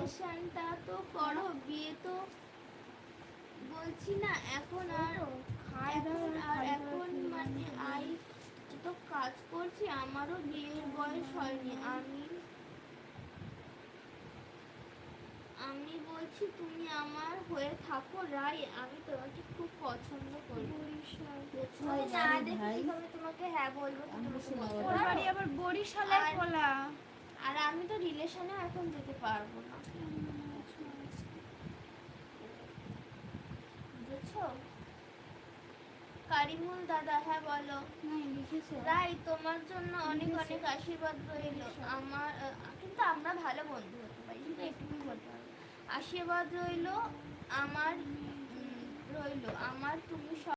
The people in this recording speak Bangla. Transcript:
রিলেশনটা তো করো, বিয়ে তো বলছি না এখন। এখন মানে তো কাজ করছি, আমারও বিয়ের বয়স হয়নি। আমি বলছি তুমি আমার হয়ে থাকো রাই, আমি তোমাকে খুব পছন্দ করি। না দেখি কিভাবে তোমাকে হ্যাঁ বলবো, আবার বরিশালে খোলা। আর আমি তো রিলেশনে এখন যেতে পারবো না, বুঝছো? কারিমুল দাদা, হ্যাঁ বলো। রাই, তোমার জন্য অনেক অনেক আশীর্বাদ রইল। আমার কিন্তু আমরা ভালো বন্ধু হতে পারি, কিন্তু একটুকুই বলতে হবে। আশীর্বাদ রইল আমার, তুমি